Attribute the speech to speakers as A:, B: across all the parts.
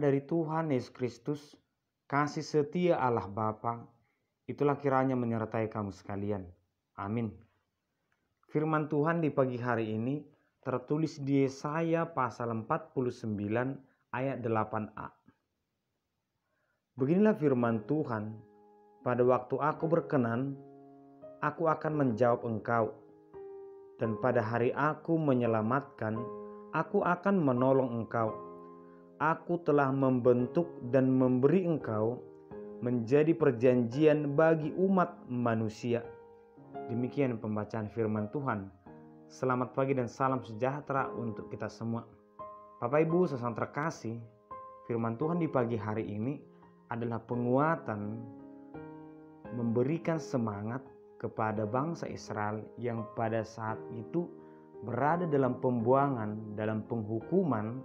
A: dari Tuhan Yesus Kristus, kasih setia Allah Bapa, itulah kiranya menyertai kamu sekalian. Amin. Firman Tuhan di pagi hari ini tertulis di Yesaya pasal 49 ayat 8a. Beginilah firman Tuhan, pada waktu aku berkenan, aku akan menjawab engkau. Dan pada hari aku menyelamatkan, aku akan menolong engkau. Aku telah membentuk dan memberi engkau menjadi perjanjian bagi umat manusia. Demikian pembacaan firman Tuhan. Selamat pagi dan salam sejahtera untuk kita semua. Bapak Ibu saudara terkasih, firman Tuhan di pagi hari ini adalah penguatan, memberikan semangat kepada bangsa Israel yang pada saat itu berada dalam pembuangan, dalam penghukuman,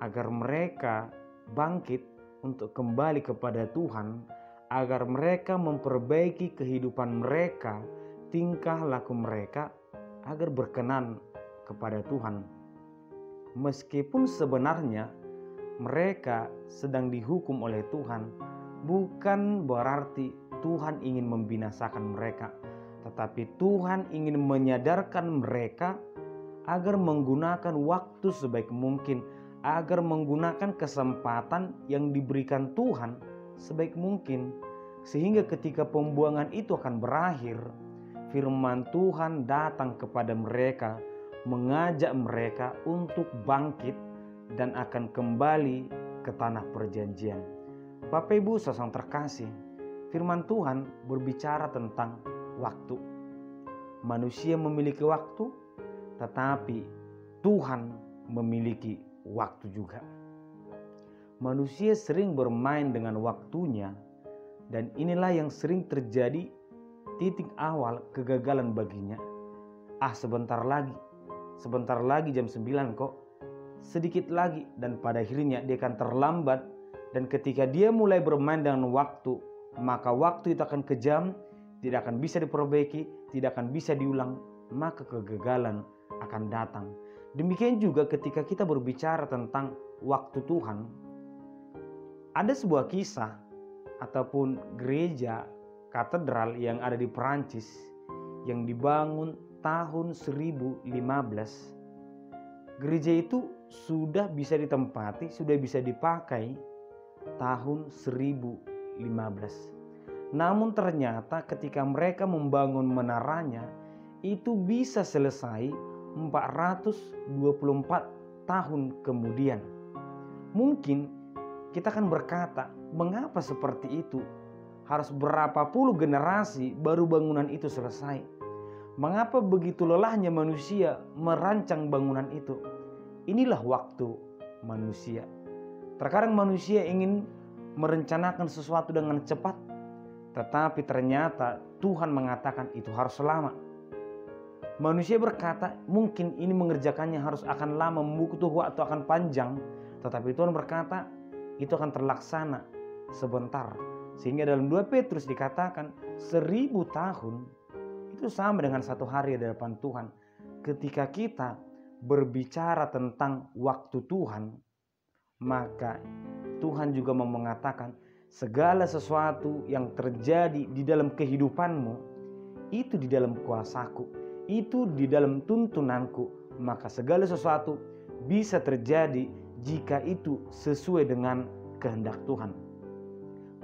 A: agar mereka bangkit untuk kembali kepada Tuhan, agar mereka memperbaiki kehidupan mereka, tingkah laku mereka, agar berkenan kepada Tuhan. Meskipun sebenarnya mereka sedang dihukum oleh Tuhan, bukan berarti Tuhan ingin membinasakan mereka, tetapi Tuhan ingin menyadarkan mereka agar menggunakan waktu sebaik mungkin, agar menggunakan kesempatan yang diberikan Tuhan sebaik mungkin, sehingga ketika pembuangan itu akan berakhir, firman Tuhan datang kepada mereka, mengajak mereka untuk bangkit dan akan kembali ke tanah perjanjian. Bapak Ibu saudara terkasih, firman Tuhan berbicara tentang waktu. Manusia memiliki waktu, tetapi Tuhan memiliki waktu juga. Manusia sering bermain dengan waktunya, dan inilah yang sering terjadi titik awal kegagalan baginya. Sebentar lagi jam 9 kok, sedikit lagi, dan pada akhirnya dia akan terlambat. Dan ketika dia mulai bermain dengan waktu, maka waktu itu akan kejam, tidak akan bisa diperbaiki, tidak akan bisa diulang, maka kegagalan akan datang. Demikian juga ketika kita berbicara tentang waktu Tuhan. Ada sebuah kisah ataupun gereja katedral yang ada di Perancis yang dibangun tahun 1015. Gereja itu sudah bisa ditempati, sudah bisa dipakai tahun 1015. Namun ternyata ketika mereka membangun menaranya, itu bisa selesai 424 tahun kemudian. Mungkin kita akan berkata, mengapa seperti itu? Harus berapa puluh generasi baru bangunan itu selesai? Mengapa begitu lelahnya manusia merancang bangunan itu? Inilah waktu manusia. Terkadang manusia ingin merencanakan sesuatu dengan cepat, tetapi ternyata Tuhan mengatakan itu harus lama. Manusia berkata mungkin ini mengerjakannya harus akan lama, membutuh waktu akan panjang, tetapi Tuhan berkata itu akan terlaksana sebentar. Sehingga dalam 2 Petrus dikatakan 1000 tahun itu sama dengan 1 hari di hadapan Tuhan. Ketika kita berbicara tentang waktu Tuhan, maka Tuhan juga mau mengatakan segala sesuatu yang terjadi di dalam kehidupanmu itu di dalam kuasaku, itu di dalam tuntunanku. Maka segala sesuatu bisa terjadi jika itu sesuai dengan kehendak Tuhan.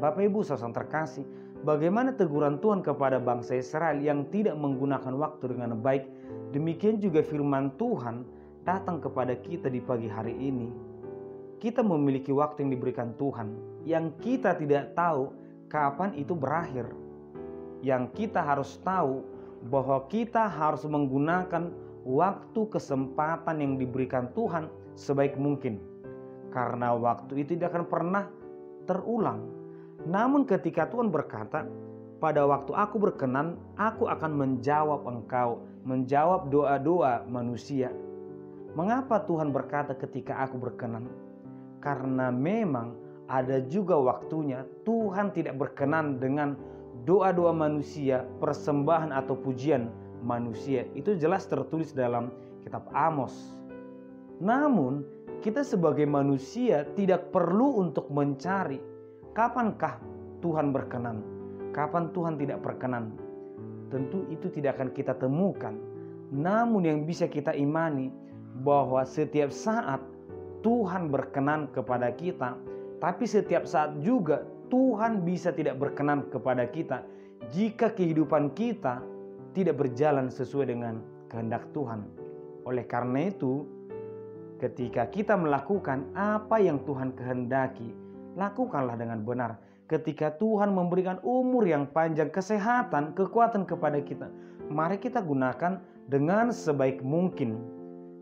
A: Bapak Ibu saudara terkasih, bagaimana teguran Tuhan kepada bangsa Israel yang tidak menggunakan waktu dengan baik, demikian juga firman Tuhan datang kepada kita di pagi hari ini. Kita memiliki waktu yang diberikan Tuhan, yang kita tidak tahu kapan itu berakhir. Yang kita harus tahu bahwa kita harus menggunakan waktu kesempatan yang diberikan Tuhan sebaik mungkin. Karena waktu itu tidak akan pernah terulang. Namun ketika Tuhan berkata, pada waktu aku berkenan, aku akan menjawab engkau, menjawab doa-doa manusia. Mengapa Tuhan berkata ketika aku berkenan? Karena memang ada juga waktunya Tuhan tidak berkenan dengan doa-doa manusia, persembahan atau pujian manusia. Itu jelas tertulis dalam kitab Amos. Namun kita sebagai manusia tidak perlu untuk mencari kapankah Tuhan berkenan, kapan Tuhan tidak berkenan. Tentu itu tidak akan kita temukan. Namun yang bisa kita imani bahwa setiap saat Tuhan berkenan kepada kita, tapi setiap saat juga Tuhan bisa tidak berkenan kepada kita jika kehidupan kita tidak berjalan sesuai dengan kehendak Tuhan. Oleh karena itu, ketika kita melakukan apa yang Tuhan kehendaki, lakukanlah dengan benar. Ketika Tuhan memberikan umur yang panjang, kesehatan, kekuatan kepada kita, mari kita gunakan dengan sebaik mungkin.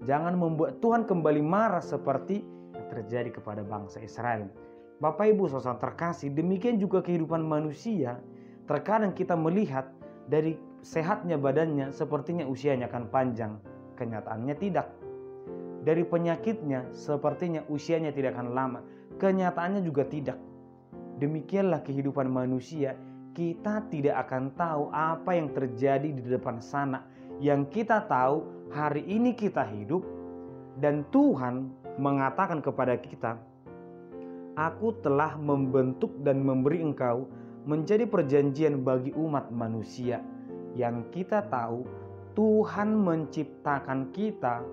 A: Jangan membuat Tuhan kembali marah seperti yang terjadi kepada bangsa Israel. Bapak Ibu saudara terkasih, demikian juga kehidupan manusia. Terkadang kita melihat dari sehatnya badannya sepertinya usianya akan panjang. Kenyataannya tidak. Dari penyakitnya sepertinya usianya tidak akan lama. Kenyataannya juga tidak. Demikianlah kehidupan manusia. Kita tidak akan tahu apa yang terjadi di depan sana. Yang kita tahu hari ini kita hidup dan Tuhan mengatakan kepada kita, "Aku telah membentuk dan memberi engkau menjadi perjanjian bagi umat manusia." Yang kita tahu Tuhan menciptakan kita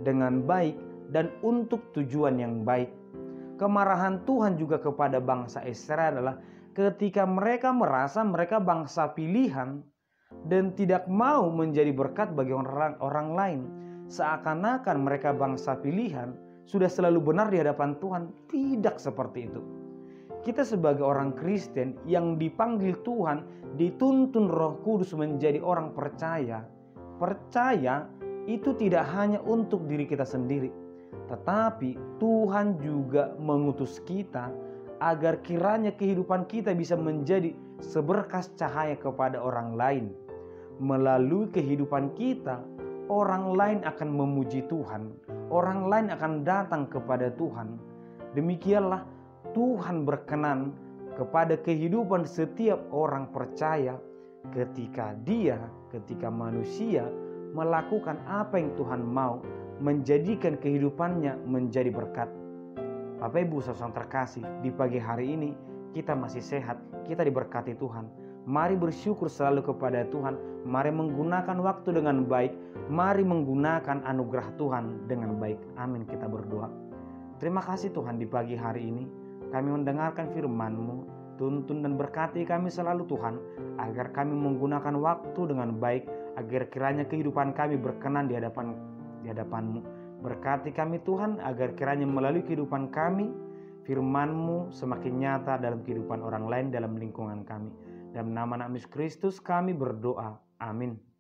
A: dengan baik dan untuk tujuan yang baik. Kemarahan Tuhan juga kepada bangsa Israel adalah ketika mereka merasa mereka bangsa pilihan dan tidak mau menjadi berkat bagi orang lain. Seakan-akan mereka bangsa pilihan sudah selalu benar di hadapan Tuhan. Tidak seperti itu. Kita sebagai orang Kristen yang dipanggil Tuhan, dituntun Roh Kudus menjadi orang percaya. Percaya itu tidak hanya untuk diri kita sendiri, tetapi Tuhan juga mengutus kita agar kiranya kehidupan kita bisa menjadi seberkas cahaya kepada orang lain. Melalui kehidupan kita, orang lain akan memuji Tuhan, orang lain akan datang kepada Tuhan. Demikianlah Tuhan berkenan kepada kehidupan setiap orang percaya ketika manusia melakukan apa yang Tuhan mau, menjadikan kehidupannya menjadi berkat. Bapak Ibu saudara terkasih, di pagi hari ini kita masih sehat, kita diberkati Tuhan. Mari bersyukur selalu kepada Tuhan. Mari menggunakan waktu dengan baik. Mari menggunakan anugerah Tuhan dengan baik. Amin, kita berdoa. Terima kasih Tuhan, di pagi hari ini kami mendengarkan firman-Mu. Tuntun dan berkati kami selalu Tuhan, agar kami menggunakan waktu dengan baik, agar kiranya kehidupan kami berkenan di hadapan-Mu. Berkati kami Tuhan, agar kiranya melalui kehidupan kami, firman-Mu semakin nyata dalam kehidupan orang lain, dalam lingkungan kami. Dalam nama Yesus Kristus kami berdoa. Amin.